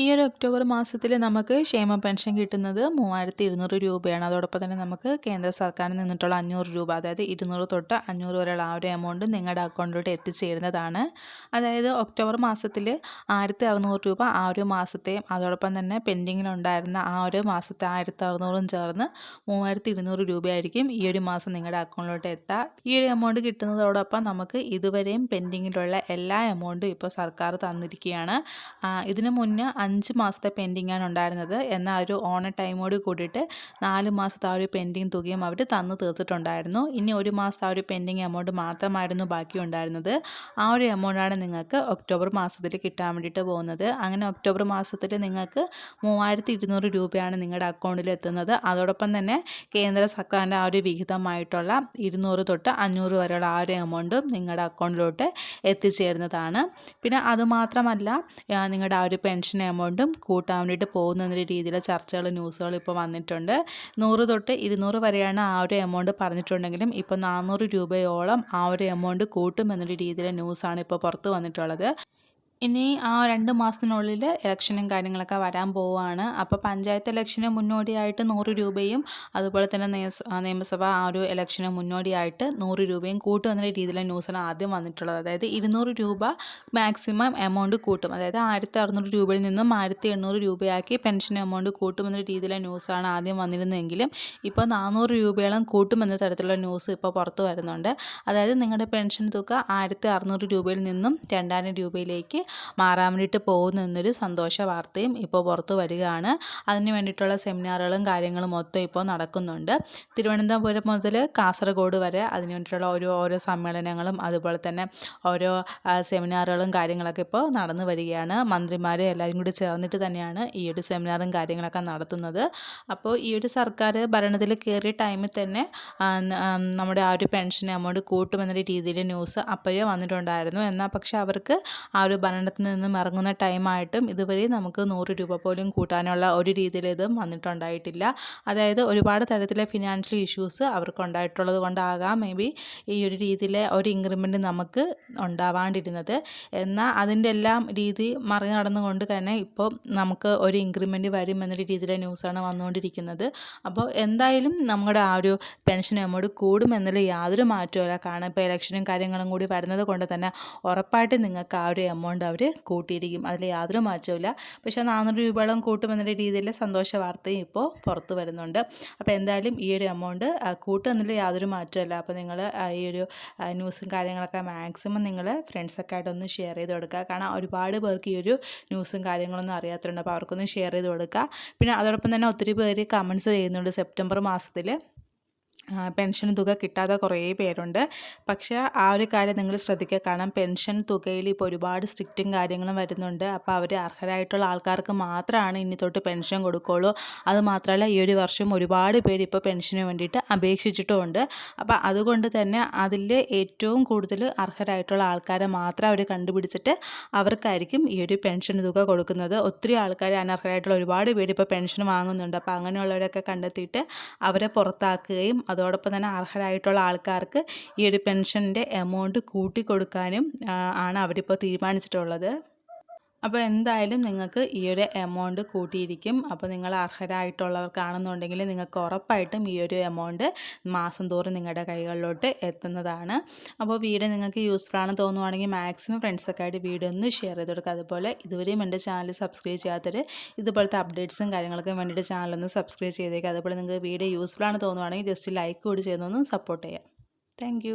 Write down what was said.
ഈ ഒരു ഒക്ടോബർ മാസത്തിൽ നമുക്ക് ക്ഷേമ പെൻഷൻ കിട്ടുന്നത് 3200 രൂപയാണ്. അതോടൊപ്പം തന്നെ നമുക്ക് കേന്ദ്ര സർക്കാരിൽ നിന്നിട്ടുള്ള 500 രൂപ, അതായത് 200 തൊട്ട് 500 വരെയുള്ള ആ ഒരു എമൗണ്ട് നിങ്ങളുടെ അക്കൗണ്ടിലോട്ട് എത്തിച്ചേരുന്നതാണ്. അതായത് ഒക്ടോബർ മാസത്തിൽ 1600 രൂപ ആ ഒരു മാസത്തെയും അതോടൊപ്പം തന്നെ പെൻഡിങ്ങിലുണ്ടായിരുന്ന ആ ഒരു മാസത്തെ 1600 ചേർന്ന് 3200 രൂപയായിരിക്കും ഈ ഒരു മാസം നിങ്ങളുടെ അക്കൗണ്ടിലോട്ട് എത്തുക. ഈ ഒരു എമൗണ്ട് കിട്ടുന്നതോടൊപ്പം നമുക്ക് ഇതുവരെയും പെൻഡിങ്ങിലുള്ള എല്ലാ എമൗണ്ടും ഇപ്പോൾ സർക്കാർ തന്നിരിക്കുകയാണ്. ഇതിനു മുന്നേ 5 മാസത്തെ പെൻഡിങ് ആണ് ഉണ്ടായിരുന്നത്. എന്നാൽ ഒരു ഓണ ടൈമോട് കൂടിയിട്ട് 4 മാസത്തെ ആ ഒരു പെൻഡിങ് തുകയും അവർ തന്നു തീർത്തിട്ടുണ്ടായിരുന്നു. ഇനി ഒരു മാസത്തെ ആ ഒരു പെൻഡിങ് എമൗണ്ട് മാത്രമായിരുന്നു ബാക്കി ഉണ്ടായിരുന്നത്. ആ ഒരു എമൗണ്ടാണ് നിങ്ങൾക്ക് ഒക്ടോബർ മാസത്തിൽ കിട്ടാൻ വേണ്ടിയിട്ട് പോകുന്നത്. അങ്ങനെ ഒക്ടോബർ മാസത്തിൽ നിങ്ങൾക്ക് 3200 രൂപയാണ് നിങ്ങളുടെ അക്കൗണ്ടിൽ എത്തുന്നത്. അതോടൊപ്പം തന്നെ കേന്ദ്ര സർക്കാരിൻ്റെ ആ ഒരു വിഹിതമായിട്ടുള്ള 200 തൊട്ട് 500 വരെയുള്ള ആ ഒരു എമൗണ്ടും നിങ്ങളുടെ അക്കൗണ്ടിലോട്ട് എത്തിച്ചേരുന്നതാണ്. പിന്നെ അതുമാത്രമല്ല, നിങ്ങളുടെ ആ ഒരു പെൻഷൻ എമൗണ്ടും കൂട്ടാൻ വേണ്ടിയിട്ട് പോകുന്ന രീതിയിലെ ചർച്ചകൾ, ന്യൂസുകൾ ഇപ്പോൾ വന്നിട്ടുണ്ട്. 100 തൊട്ട് 200 വരെയാണ് ആ ഒരു എമൗണ്ട് പറഞ്ഞിട്ടുണ്ടെങ്കിലും ഇപ്പോൾ 400 രൂപയോളം ആ ഒരു എമൗണ്ട് കൂട്ടുമെന്നൊരു രീതിയിലെ ന്യൂസാണ് ഇപ്പോൾ പുറത്ത് വന്നിട്ടുള്ളത്. ഇനി ആ 2 മാസത്തിനുള്ളിൽ ഇലക്ഷനും കാര്യങ്ങളൊക്കെ വരാൻ പോവുകയാണ്. അപ്പോൾ പഞ്ചായത്ത് ഇലക്ഷന് മുന്നോടിയായിട്ട് 100 രൂപയും അതുപോലെ തന്നെ നിയമസഭ ആ ഒരു ഇലക്ഷന് മുന്നോടിയായിട്ട് 100 രൂപയും കൂട്ടുമെന്ന രീതിയിലെ ന്യൂസാണ് ആദ്യം വന്നിട്ടുള്ളത്. അതായത് 200 രൂപ മാക്സിമം എമൗണ്ട് കൂട്ടും, അതായത് 1600 രൂപയിൽ നിന്നും 1800 രൂപയാക്കി പെൻഷൻ എമൗണ്ട് കൂട്ടുമെന്ന രീതിയിലെ ന്യൂസാണ് ആദ്യം വന്നിരുന്നതെങ്കിലും ഇപ്പോൾ 400 രൂപയോളം കൂട്ടുമെന്ന തരത്തിലുള്ള ന്യൂസ് ഇപ്പോൾ പുറത്ത് വരുന്നുണ്ട്. അതായത് നിങ്ങളുടെ പെൻഷൻ തുക 1600 രൂപയിൽ നിന്നും 2000 രൂപയിലേക്ക് മാറാൻ വേണ്ടിയിട്ട് പോകുന്നു എന്നൊരു സന്തോഷ വാർത്തയും ഇപ്പോൾ പുറത്തു വരികയാണ്. അതിന് വേണ്ടിയിട്ടുള്ള സെമിനാറുകളും കാര്യങ്ങളും മൊത്തം ഇപ്പോൾ നടക്കുന്നുണ്ട്. തിരുവനന്തപുരം മുതൽ കാസർഗോഡ് വരെ അതിന് വേണ്ടിയിട്ടുള്ള ഓരോ സമ്മേളനങ്ങളും അതുപോലെ തന്നെ ഓരോ സെമിനാറുകളും കാര്യങ്ങളൊക്കെ ഇപ്പോൾ നടന്നു വരികയാണ്. മന്ത്രിമാർ എല്ലാവരും കൂടി ചേർന്നിട്ട് തന്നെയാണ് ഈ ഒരു സെമിനാറും കാര്യങ്ങളൊക്കെ നടത്തുന്നത്. അപ്പോൾ ഈ ഒരു സർക്കാർ ഭരണത്തിൽ കയറിയ ടൈമിൽ തന്നെ നമ്മുടെ ആ ഒരു പെൻഷൻ എമൗണ്ട് കൂട്ടുമെന്നൊരു രീതിയിൽ ന്യൂസ് അപ്പോഴേ വന്നിട്ടുണ്ടായിരുന്നു. എന്നാൽ പക്ഷേ അവർക്ക് ആ ഒരു ഭരണത്തിൽ നിന്നും ഇറങ്ങുന്ന ടൈമായിട്ടും ഇതുവരെ നമുക്ക് 100 രൂപ പോലും കൂട്ടാനുള്ള ഒരു രീതിയിൽ ഇതും വന്നിട്ടുണ്ടായിട്ടില്ല. അതായത് ഒരുപാട് തരത്തിലെ ഫിനാൻഷ്യൽ ഇഷ്യൂസ് അവർക്ക് ഉണ്ടായിട്ടുള്ളത് കൊണ്ടാകാം മേ ബി ഈ ഒരു രീതിയിലെ ഒരു ഇൻക്രിമെൻറ്റ് നമുക്ക് ഉണ്ടാവാണ്ടിരുന്നത്. എന്നാൽ അതിൻ്റെ എല്ലാം രീതി മറികടന്നുകൊണ്ട് തന്നെ ഇപ്പോൾ നമുക്ക് ഒരു ഇൻക്രിമെൻറ്റ് വരും എന്നൊരു രീതിയിലെ ന്യൂസാണ് വന്നുകൊണ്ടിരിക്കുന്നത്. അപ്പോൾ എന്തായാലും നമ്മുടെ ആ ഒരു പെൻഷൻ എമൗണ്ട് കൂടുമെന്നുള്ള യാതൊരു മാറ്റവുമില്ല. കാരണം ഇപ്പോൾ ഇലക്ഷനും കാര്യങ്ങളും കൂടി വരുന്നത് കൊണ്ട് തന്നെ ഉറപ്പായിട്ട് നിങ്ങൾക്ക് ആ ഒരു എമൗണ്ട് അവർ കൂട്ടിയിരിക്കും, അതിൽ യാതൊരു മാറ്റവുമില്ല. പക്ഷേ 400 രൂപയോളം കൂട്ടുമെന്നുള്ള രീതിയിൽ സന്തോഷ വാർത്തയും ഇപ്പോൾ പുറത്ത് വരുന്നുണ്ട്. അപ്പോൾ എന്തായാലും ഈ ഒരു എമൗണ്ട് കൂട്ടുമെന്നുള്ള യാതൊരു മാറ്റമില്ല. അപ്പോൾ നിങ്ങൾ ഈ ഒരു ന്യൂസും കാര്യങ്ങളൊക്കെ മാക്സിമം നിങ്ങൾ ഫ്രണ്ട്സൊക്കെ ആയിട്ടൊന്ന് ഷെയർ ചെയ്ത് കൊടുക്കുക. കാരണം ഒരുപാട് പേർക്ക് ഈ ഒരു ന്യൂസും കാര്യങ്ങളൊന്നും അറിയാത്തതുണ്ട്. അപ്പോൾ അവർക്കൊന്ന് ഷെയർ ചെയ്ത് കൊടുക്കുക. പിന്നെ അതോടൊപ്പം തന്നെ ഒത്തിരി പേര് കമൻറ്റ്സ് ചെയ്യുന്നുണ്ട് സെപ്റ്റംബർ മാസത്തിൽ പെൻഷൻ തുക കിട്ടാതെ കുറേ പേരുണ്ട്. പക്ഷേ ആ ഒരു കാര്യം നിങ്ങൾ ശ്രദ്ധിക്കുക. കാരണം പെൻഷൻ തുകയിൽ ഇപ്പോൾ ഒരുപാട് സ്ട്രിക്റ്റും കാര്യങ്ങളും വരുന്നുണ്ട്. അപ്പോൾ അവർ അർഹരായിട്ടുള്ള ആൾക്കാർക്ക് മാത്രമാണ് ഇനി തൊട്ട് പെൻഷൻ കൊടുക്കുകയുള്ളൂ. അതുമാത്രമല്ല ഈ ഒരു വർഷം ഒരുപാട് പേര് ഇപ്പോൾ പെൻഷന് വേണ്ടിയിട്ട് അപേക്ഷിച്ചിട്ടുമുണ്ട്. അപ്പോൾ അതുകൊണ്ട് തന്നെ അതിൽ ഏറ്റവും കൂടുതൽ അർഹരായിട്ടുള്ള ആൾക്കാരെ മാത്രം അവർ കണ്ടുപിടിച്ചിട്ട് അവർക്കായിരിക്കും ഈ ഒരു പെൻഷൻ തുക കൊടുക്കുന്നത്. ഒത്തിരി ആൾക്കാർ അനർഹരായിട്ടുള്ള ഒരുപാട് പേര് ഇപ്പോൾ പെൻഷൻ വാങ്ങുന്നുണ്ട്. അപ്പോൾ അങ്ങനെയുള്ളവരൊക്കെ കണ്ടെത്തിയിട്ട് അവരെ പുറത്താക്കുകയും അതോടൊപ്പം തന്നെ അർഹരായിട്ടുള്ള ആൾക്കാർക്ക് ഈ ഒരു പെൻഷൻ്റെ എമൗണ്ട് കൂട്ടിക്കൊടുക്കാനും ആണ് അവരിപ്പോൾ തീരുമാനിച്ചിട്ടുള്ളത്. അപ്പോൾ എന്തായാലും നിങ്ങൾക്ക് ഈ ഒരു എമൗണ്ട് കൂട്ടിയിരിക്കും. അപ്പോൾ നിങ്ങൾ അർഹരായിട്ടുള്ളവർക്കാണെന്നുണ്ടെങ്കിൽ നിങ്ങൾക്ക് ഉറപ്പായിട്ടും ഈ ഒരു എമൗണ്ട് മാസം തോറും നിങ്ങളുടെ കൈകളിലോട്ട് എത്തുന്നതാണ്. അപ്പോൾ വീഡിയോ നിങ്ങൾക്ക് യൂസ്ഫുൾ ആണെന്ന് തോന്നുവാണെങ്കിൽ മാക്സിമം ഫ്രണ്ട്സൊക്കെ ആയിട്ട് വീഡിയോ ഒന്ന് ഷെയർ ചെയ്ത് കൊടുക്കുക. അതുപോലെ ഇതുവരെയും എൻ്റെ ചാനൽ സബ്സ്ക്രൈബ് ചെയ്യാത്തവർ ഇതുപോലത്തെ അപ്ഡേറ്റ്സും കാര്യങ്ങളൊക്കെ വേണ്ടിയിട്ട് ചാനലൊന്ന് സബ്സ്ക്രൈബ് ചെയ്തേക്കുക. അതുപോലെ നിങ്ങൾക്ക് വീഡിയോ യൂസ്ഫുൾ ആണെന്ന് തോന്നുവാണെങ്കിൽ ജസ്റ്റ് ലൈക്ക് കൂടി ചെയ്തൊന്ന് സപ്പോർട്ട് ചെയ്യാം. താങ്ക്